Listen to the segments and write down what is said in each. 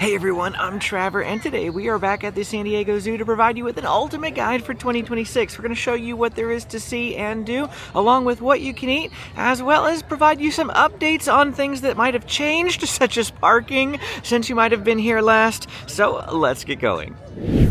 Hey everyone, I'm Trevor, and today we are back at the San Diego Zoo to provide you with an ultimate guide for 2026. We're going to show you what there is to see and do, along with what you can eat, as well as provide you some updates on things that might have changed, such as parking, since you might have been here last. So let's get going.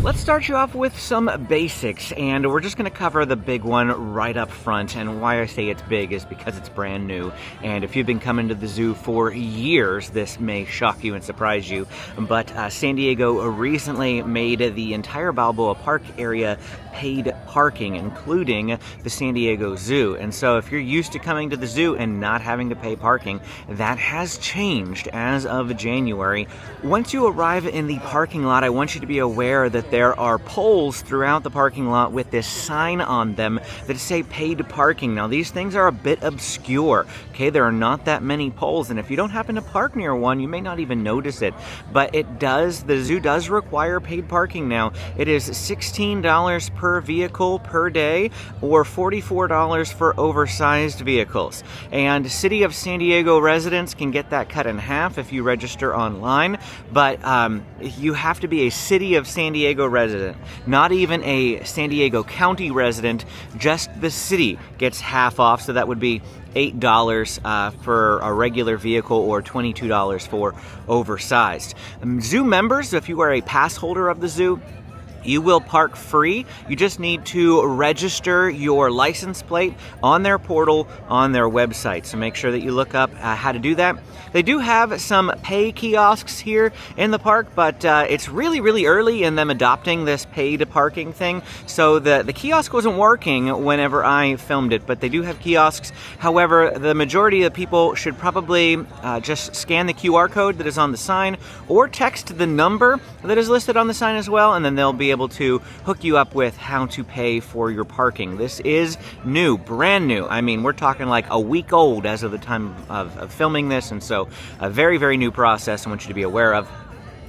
Let's start you off with some basics, and we're just going to cover the big one right up front. And why I say it's big is because it's brand new, and if you've been coming to the zoo for years, this may shock you and surprise you, but San Diego recently made the entire Balboa Park area paid parking, including the San Diego Zoo. And so if you're used to coming to the zoo and not having to pay parking, that has changed as of January. Once you arrive in the parking lot, I want you to be aware that there are poles throughout the parking lot with this sign on them that say paid parking. Now these things are a bit obscure, okay? There are not that many poles, and if you don't happen to park near one, you may not even notice it. But the zoo does require paid parking now. It is $16 per vehicle per day, or $44 for oversized vehicles. And City of San Diego residents can get that cut in half if you register online, but you have to be a City of San Diego resident, not even a San Diego County resident. Just the city gets half off, so that would be $8 for a regular vehicle or $22 for oversized. Zoo members, if you are a pass holder of the zoo, you will park free. You just need to register your license plate on their portal, on their website. So make sure that you look up how to do that. They do have some pay kiosks here in the park, but it's really early in them adopting this paid parking thing. So the kiosk wasn't working whenever I filmed it, but they do have kiosks. However, the majority of the people should probably just scan the QR code that is on the sign, or text the number that is listed on the sign as well, and then they'll be able to hook you up with how to pay for your parking. This is new, brand new. I mean, we're talking like a week old as of the time of filming this, and so a very new process I want you to be aware of.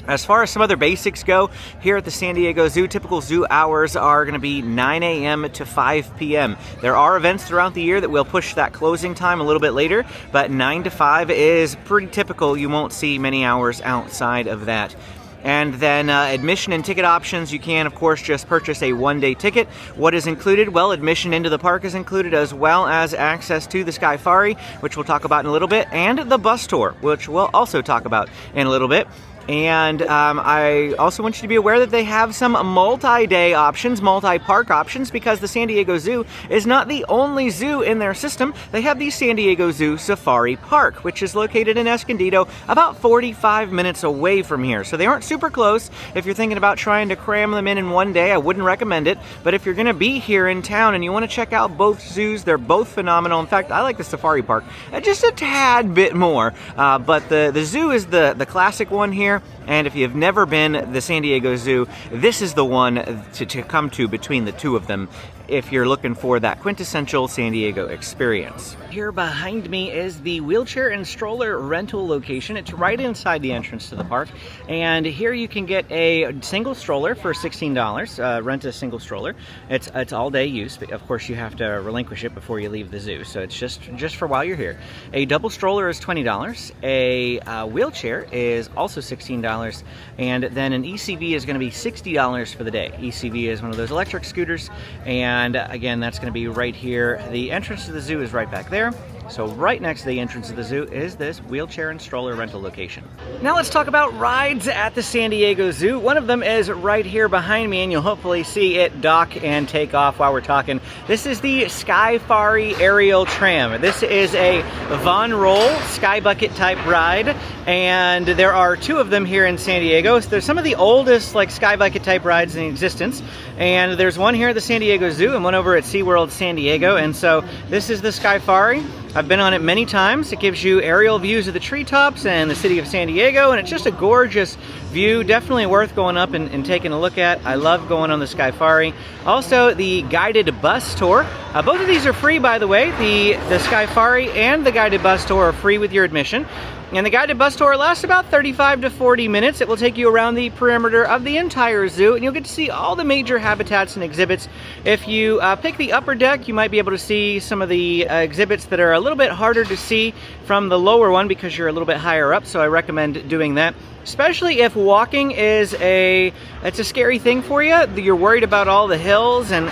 As far as some other basics go, here at the San Diego Zoo, typical zoo hours are going to be 9 a.m. to 5 p.m. There are events throughout the year that will push that closing time a little bit later, but 9 to 5 is pretty typical. You won't see many hours outside of that. And then admission and ticket options, you can, of course, just purchase a one-day ticket. What is included? Well, admission into the park is included, as well as access to the Skyfari, which we'll talk about in a little bit, and the bus tour, which we'll also talk about in a little bit. And I also want you to be aware that they have some multi-day options, multi-park options, because the San Diego Zoo is not the only zoo in their system. They have the San Diego Zoo Safari Park, which is located in Escondido, about 45 minutes away from here. So they aren't super close. If you're thinking about trying to cram them in one day, I wouldn't recommend it. But if you're going to be here in town and you want to check out both zoos, they're both phenomenal. In fact, I like the Safari Park just a tad bit more. But the zoo is the classic one here. And if you've never been the San Diego Zoo, this is the one to come to between the two of them if you're looking for that quintessential San Diego experience. Here behind me is the wheelchair and stroller rental location. It's right inside the entrance to the park, and here you can get a single stroller for $16. Rent a single stroller. It's all day use, but of course you have to relinquish it before you leave the zoo, so it's just for while you're here. A double stroller is $20. A wheelchair is also $16, and then an ECV is going to be $60 for the day. ECV is one of those electric scooters, and again, that's going to be right here. The entrance to the zoo is right back there. So right next to the entrance of the zoo is this wheelchair and stroller rental location. Now let's talk about rides at the San Diego Zoo. One of them is right here behind me, and you'll hopefully see it dock and take off while we're talking. This is the Skyfari aerial tram. This is a Von Roll sky bucket type ride, and there are two of them here in San Diego. So there's some of the oldest like sky bucket type rides in existence, and there's one here at the San Diego Zoo and one over at SeaWorld San Diego. And so this is the Skyfari. I've been on it many times. It gives you aerial views of the treetops and the city of San Diego, and it's just a gorgeous view. Definitely worth going up and taking a look at. I love going on the Skyfari. Also, the guided bus tour. Both of these are free, by the way. The Skyfari and the guided bus tour are free with your admission. And the guided bus tour lasts about 35 to 40 minutes. It will take you around the perimeter of the entire zoo, and you'll get to see all the major habitats and exhibits. If you pick the upper deck, you might be able to see some of the exhibits that are a little bit harder to see from the lower one because you're a little bit higher up, so I recommend doing that. Especially if walking is it's a scary thing for you. You're worried about all the hills and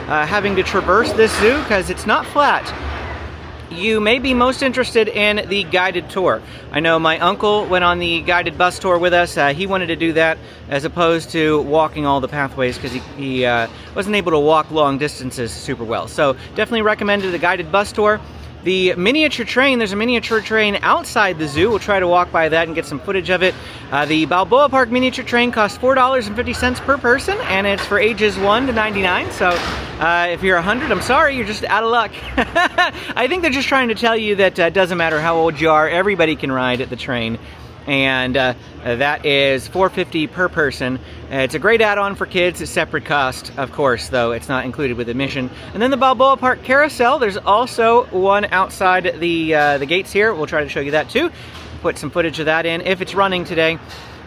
having to traverse this zoo because it's not flat. You may be most interested in the guided tour. I know my uncle went on the guided bus tour with us. He wanted to do that as opposed to walking all the pathways because he wasn't able to walk long distances super well. So definitely recommended the guided bus tour. The miniature train, there's a miniature train outside the zoo. We'll try to walk by that and get some footage of it. The Balboa Park miniature train costs $4.50 per person, and it's for ages 1 to 99. So if you're 100, I'm sorry, you're just out of luck. I think they're just trying to tell you that it doesn't matter how old you are, everybody can ride at the train. And that is $4.50 per person. It's a great add-on for kids. It's separate cost, of course, though it's not included with admission. And then the Balboa Park Carousel. There's also one outside the gates here. We'll try to show you that too. Put some footage of that in if it's running today.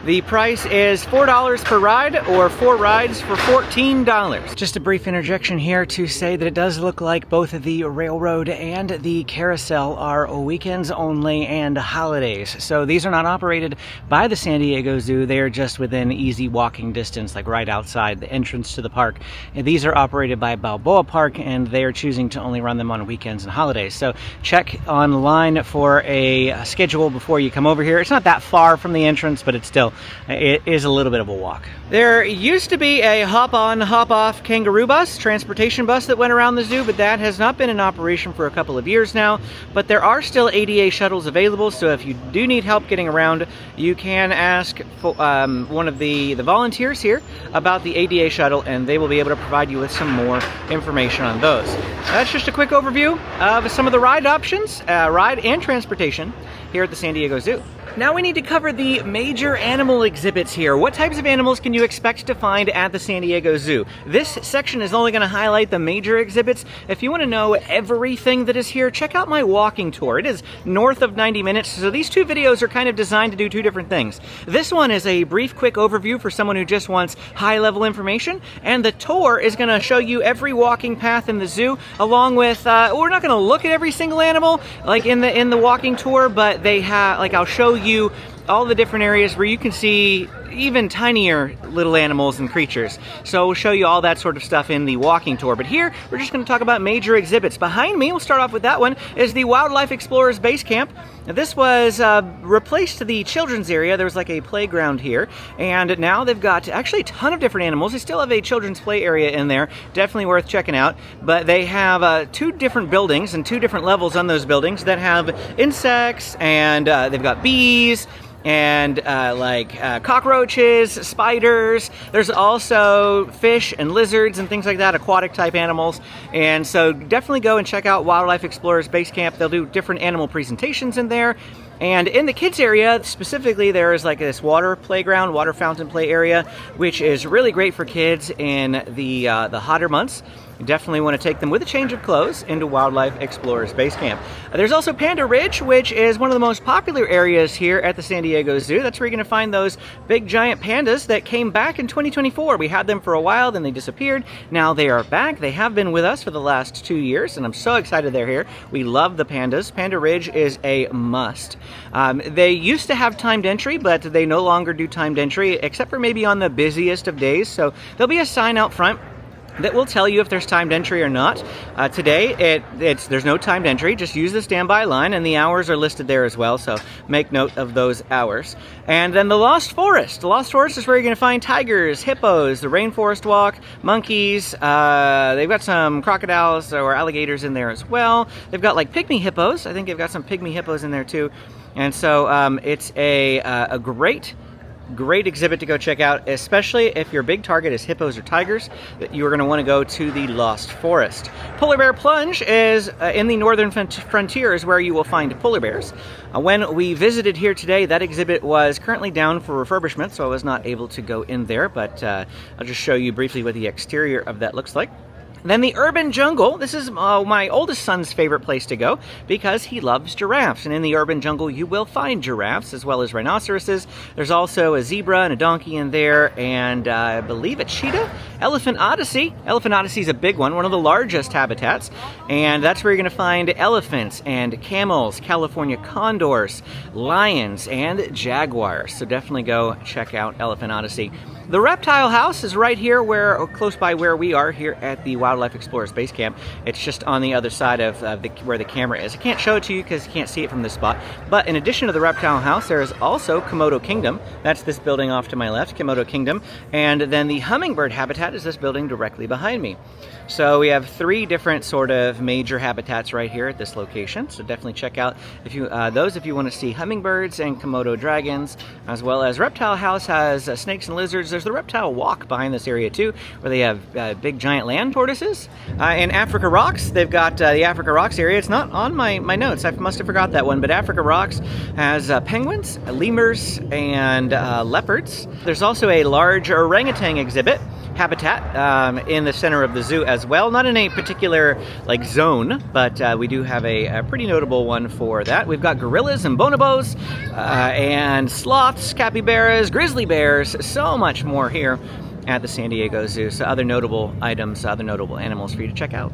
The price is $4 per ride, or 4 rides for $14. Just a brief interjection here to say that it does look like both the railroad and the carousel are weekends only and holidays. So these are not operated by the San Diego Zoo. They are just within easy walking distance, like right outside the entrance to the park. And these are operated by Balboa Park, and they are choosing to only run them on weekends and holidays. So check online for a schedule before you come over here. It's not that far from the entrance, but it's still it is a little bit of a walk. There used to be a hop-on, hop-off kangaroo bus, transportation bus that went around the zoo, but that has not been in operation for a couple of years now. But there are still ADA shuttles available, so if you do need help getting around, you can ask for, one of the volunteers here about the ADA shuttle, and they will be able to provide you with some more information on those. That's just a quick overview of some of the ride options, ride and transportation here at the San Diego Zoo. Now we need to cover the major animal exhibits here. What types of animals can you expect to find at the San Diego Zoo? This section is only going to highlight the major exhibits. If you want to know everything that is here, check out my walking tour. It is north of 90 minutes, so these two videos are kind of designed to do two different things. This one is a brief, quick overview for someone who just wants high-level information, and the tour is going to show you every walking path in the zoo, along with, we're not going to look at every single animal, like in the walking tour, but they have, like, I'll show you all the different areas where you can see even tinier little animals and creatures. So we'll show you all that sort of stuff in the walking tour. But here, we're just going to talk about major exhibits. Behind me, we'll start off with that one, is the Wildlife Explorers Base Camp. Now, this was replaced to the children's area. There was like a playground here, and now they've got actually a ton of different animals. They still have a children's play area in there, definitely worth checking out. But they have 2 different buildings and 2 different levels on those buildings that have insects, and they've got bees, and cockroaches, spiders. There's also fish and lizards and things like that, aquatic type animals. And so definitely go and check out Wildlife Explorers Base Camp. They'll do different animal presentations in there. And in the kids area, specifically, there is like this water playground, water fountain play area, which is really great for kids in the hotter months. You definitely want to take them with a change of clothes into Wildlife Explorers Base Camp. There's also Panda Ridge, which is one of the most popular areas here at the San Diego Zoo. That's where you're going to find those big giant pandas that came back in 2024. We had them for a while, then they disappeared. Now they are back. They have been with us for the last 2 years, and I'm so excited they're here. We love the pandas. Panda Ridge is a must. They used to have timed entry, but they no longer do timed entry, except for maybe on the busiest of days. So there'll be a sign out front that will tell you if there's timed entry or not. Today, there's no timed entry. Just use the standby line, and the hours are listed there as well, so make note of those hours. And then the Lost Forest. The Lost Forest is where you're going to find tigers, hippos, the rainforest walk, monkeys. They've got some crocodiles or alligators in there as well. They've got like pygmy hippos. I think they've got some pygmy hippos in there too. And so it's a great exhibit to go check out, especially if your big target is hippos or tigers, that you're going to want to go to the Lost Forest. Polar Bear Plunge is in the northern frontiers where you will find polar bears. When we visited here today, that exhibit was currently down for refurbishment, so I was not able to go in there, but I'll just show you briefly what the exterior of that looks like. Then the urban jungle. This is my oldest son's favorite place to go because he loves giraffes. And in the urban jungle, you will find giraffes as well as rhinoceroses. There's also a zebra and a donkey in there, and I believe a cheetah. Elephant Odyssey. Elephant Odyssey is a big one of the largest habitats. And that's where you're going to find elephants and camels, California condors, lions, and jaguars. So definitely go check out Elephant Odyssey. The reptile house is right here, close by where we are here at the Wildlife Explorers Base Camp. It's just on the other side of where the camera is. I can't show it to you because you can't see it from this spot. But in addition to the reptile house, there is also Komodo Kingdom. That's this building off to my left, Komodo Kingdom. And then the hummingbird habitat is this building directly behind me. So we have 3 different sort of major habitats right here at this location. So definitely check out those if you want to see hummingbirds and Komodo dragons, as well as Reptile House has snakes and lizards. There's the Reptile Walk behind this area too, where they have big giant land tortoises. In Africa Rocks, they've got the Africa Rocks area. It's not on my notes. I must have forgot that one, but Africa Rocks has penguins, lemurs, and leopards. There's also a large orangutan exhibit habitat in the center of the zoo as well. Not in a particular zone, but we do have a pretty notable one for that. We've got gorillas and bonobos and sloths, capybaras, grizzly bears, so much more here at the San Diego Zoo. So other notable items, other notable animals for you to check out.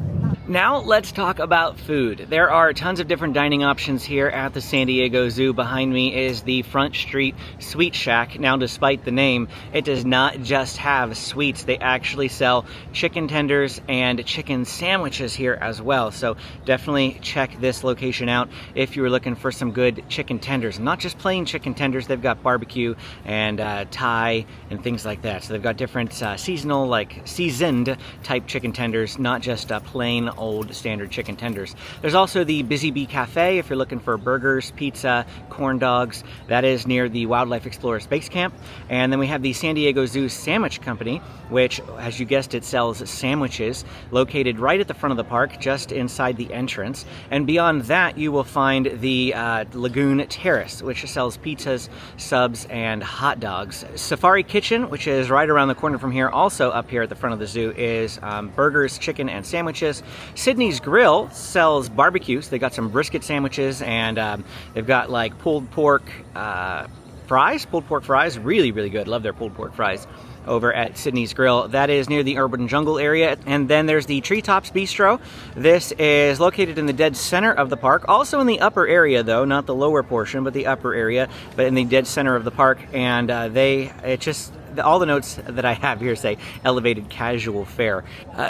Now let's talk about food. There are tons of different dining options here at the San Diego Zoo. Behind me is the Front Street Sweet Shack. Now, despite the name, it does not just have sweets. They actually sell chicken tenders and chicken sandwiches here as well. So definitely check this location out if you were looking for some good chicken tenders. Not just plain chicken tenders. They've got barbecue and Thai and things like that. So they've got different seasonal, seasoned type chicken tenders, not just plain old standard chicken tenders. There's also the Busy Bee Cafe if you're looking for burgers, pizza, corn dogs. That is near the Wildlife Explorers Base Camp. And then we have the San Diego Zoo Sandwich Company, which, as you guessed it, sells sandwiches, located right at the front of the park, just inside the entrance. And beyond that, you will find the Lagoon Terrace, which sells pizzas, subs, and hot dogs. Safari Kitchen, which is right around the corner from here, also up here at the front of the zoo, is burgers, chicken, and sandwiches. Sydney's Grill sells barbecues. They got some brisket sandwiches, and they've got pulled pork fries, really, really good. Love their pulled pork fries over at Sydney's Grill. That is near the urban jungle area. And then there's the Treetops Bistro. This is located in the dead center of the park, also in the upper area though, not the lower portion, but the upper area, but in the dead center of the park. And all the notes that I have here say elevated casual fare.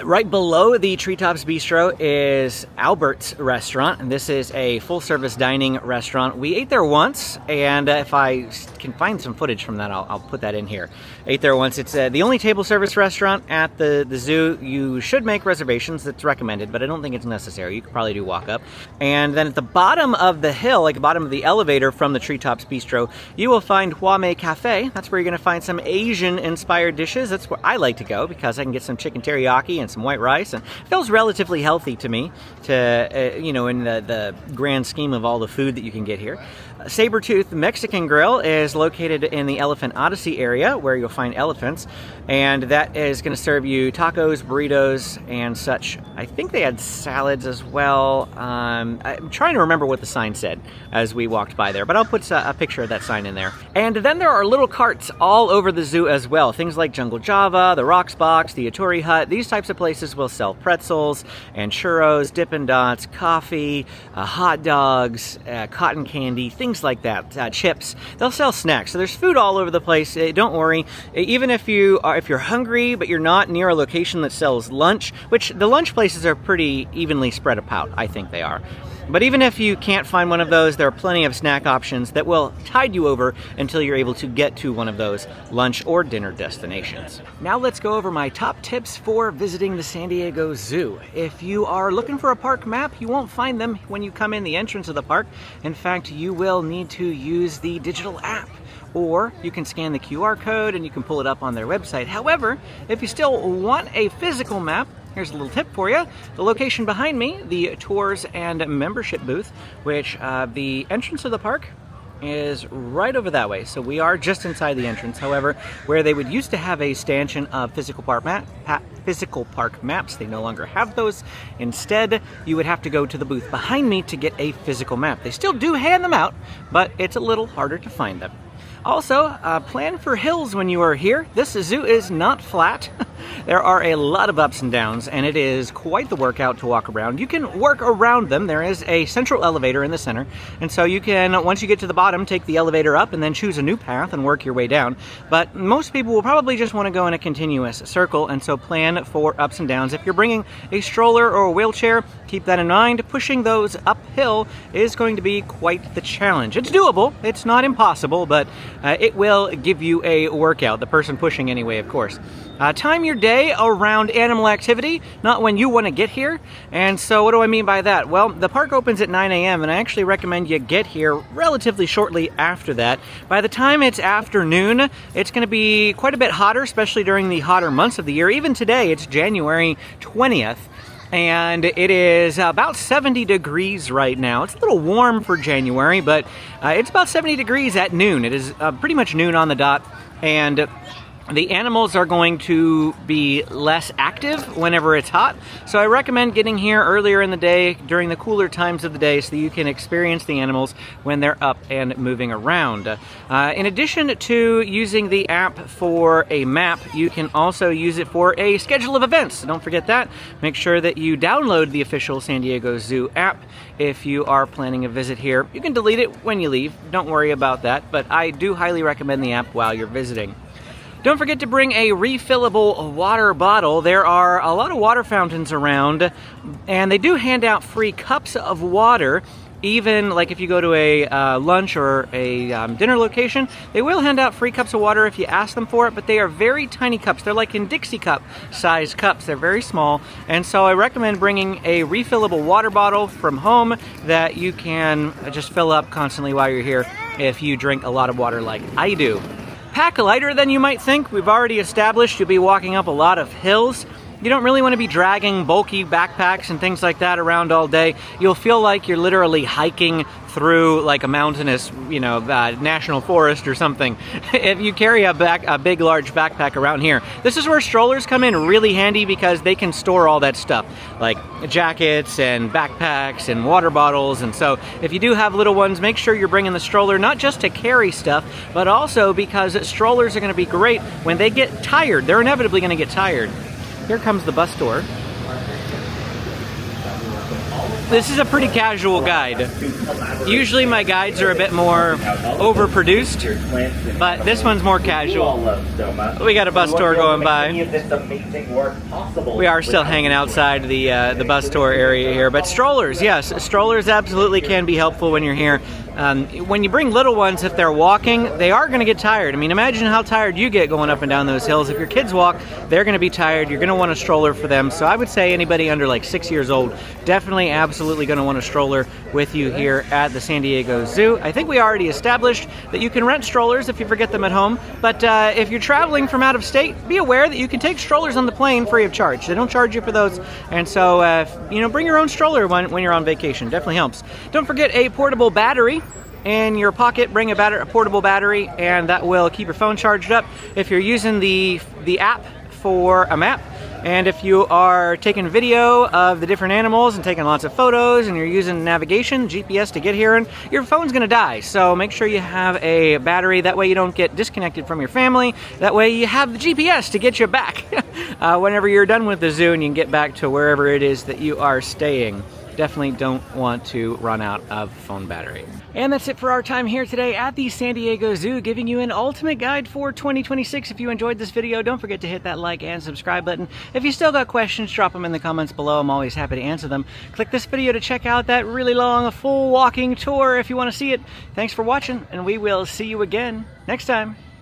Right below the Treetops Bistro is Albert's Restaurant, and this is a full-service dining restaurant. We ate there once, and if I can find some footage from that, I'll put that in here. Ate there once. It's the only table service restaurant at the zoo. You should make reservations. That's recommended, but I don't think it's necessary. You could probably do walk-up. And then at the bottom of the hill, bottom of the elevator from the Treetops Bistro, you will find Huame Cafe. That's where you're going to find some Asian-inspired dishes. That's where I like to go because I can get some chicken teriyaki and some white rice, and it feels relatively healthy to me, in the grand scheme of all the food that you can get here. Sabertooth Mexican Grill is located in the Elephant Odyssey area, where you'll find elephants, and that is going to serve you tacos, burritos, and such. I think they had salads as well. I'm trying to remember what the sign said as we walked by there, but I'll put a picture of that sign in there. And then there are little carts all over the zoo as well. Things like Jungle Java, the Rocks Box, the Atori Hut. These types of places will sell pretzels and churros, Dippin' Dots, coffee, hot dogs, cotton candy, things like that, chips. They'll sell snacks. So there's food all over the place. Don't worry. Even if you're hungry, but you're not near a location that sells lunch, which the lunch places are pretty evenly spread about, I think they are. But even if you can't find one of those, there are plenty of snack options that will tide you over until you're able to get to one of those lunch or dinner destinations. Now let's go over my top tips for visiting the San Diego Zoo. If you are looking for a park map, you won't find them when you come in the entrance of the park. In fact, you will need to use the digital app, or you can scan the QR code and you can pull it up on their website. However, if you still want a physical map, here's a little tip for you. The location behind me, the tours and membership booth, which the entrance of the park is right over that way. So we are just inside the entrance. However, where they would used to have a stanchion of physical park maps, they no longer have those. Instead, you would have to go to the booth behind me to get a physical map. They still do hand them out, but it's a little harder to find them. Also, plan for hills when you are here. This zoo is not flat. There are a lot of ups and downs, and it is quite the workout to walk around. You can work around them. There is a central elevator in the center, and so you can, once you get to the bottom, take the elevator up and then choose a new path and work your way down. But most people will probably just want to go in a continuous circle, and so plan for ups and downs. If you're bringing a stroller or a wheelchair, keep that in mind. Pushing those uphill is going to be quite the challenge. It's doable. It's not impossible, but it will give you a workout. The person pushing anyway, of course. Time your day around animal activity, not when you want to get here. And so what do I mean by that? Well, the park opens at 9 a.m. and I actually recommend you get here relatively shortly after that. By the time it's afternoon, it's going to be quite a bit hotter, especially during the hotter months of the year. Even today, it's January 20th. And it is about 70 degrees right now. It's a little warm for January, but it's about 70 degrees at noon. It is pretty much noon on the dot, and the animals are going to be less active whenever it's hot, so I recommend getting here earlier in the day during the cooler times of the day so that you can experience the animals when they're up and moving around. In addition to using the app for a map, you can also use it for a schedule of events. Don't forget that. Make sure that you download the official San Diego Zoo app if you are planning a visit here. You can delete it when you leave. Don't worry about that, but I do highly recommend the app while you're visiting. Don't forget to bring a refillable water bottle. There are a lot of water fountains around, and they do hand out free cups of water. Even like if you go to a lunch or a dinner location, they will hand out free cups of water if you ask them for it, but they are very tiny cups. They're like in Dixie cup size cups. They're very small, and so I recommend bringing a refillable water bottle from home that you can just fill up constantly while you're here if you drink a lot of water like I do. Pack lighter than you might think. We've already established you'll be walking up a lot of hills. You don't really want to be dragging bulky backpacks and things like that around all day. You'll feel like you're literally hiking through like a mountainous, national forest or something. If you carry a big, large backpack around here, this is where strollers come in really handy because they can store all that stuff, like jackets and backpacks and water bottles. And so if you do have little ones, make sure you're bringing the stroller, not just to carry stuff, but also because strollers are going to be great when they get tired. They're inevitably going to get tired. Here comes the bus door. This is a pretty casual guide. Usually my guides are a bit more overproduced, but this one's more casual. We got a bus tour going by. We are still hanging outside the bus tour area here, but strollers, yes, strollers absolutely can be helpful when you're here. When you bring little ones, if they're walking, they are going to get tired. I mean, imagine how tired you get going up and down those hills. If your kids walk, they're going to be tired. You're going to want a stroller for them. So I would say anybody under like 6 years old, definitely absolutely going to want a stroller with you here at the San Diego Zoo. I think we already established that you can rent strollers if you forget them at home. But if you're traveling from out of state, be aware that you can take strollers on the plane free of charge. They don't charge you for those. And so, bring your own stroller when you're on vacation. Definitely helps. Don't forget a portable battery. In your pocket, bring a portable battery, and that will keep your phone charged up if you're using the app for a map. And if you are taking video of the different animals and taking lots of photos and you're using navigation, GPS to get here, and your phone's gonna die. So make sure you have a battery, that way you don't get disconnected from your family. That way you have the GPS to get you back whenever you're done with the zoo and you can get back to wherever it is that you are staying. Definitely don't want to run out of phone battery. And that's it for our time here today at the San Diego Zoo, giving you an ultimate guide for 2026. If you enjoyed this video, don't forget to hit that like and subscribe button. If you still got questions, drop them in the comments below. I'm always happy to answer them. Click this video to check out that really long full walking tour if you want to see it. Thanks for watching, and we will see you again next time.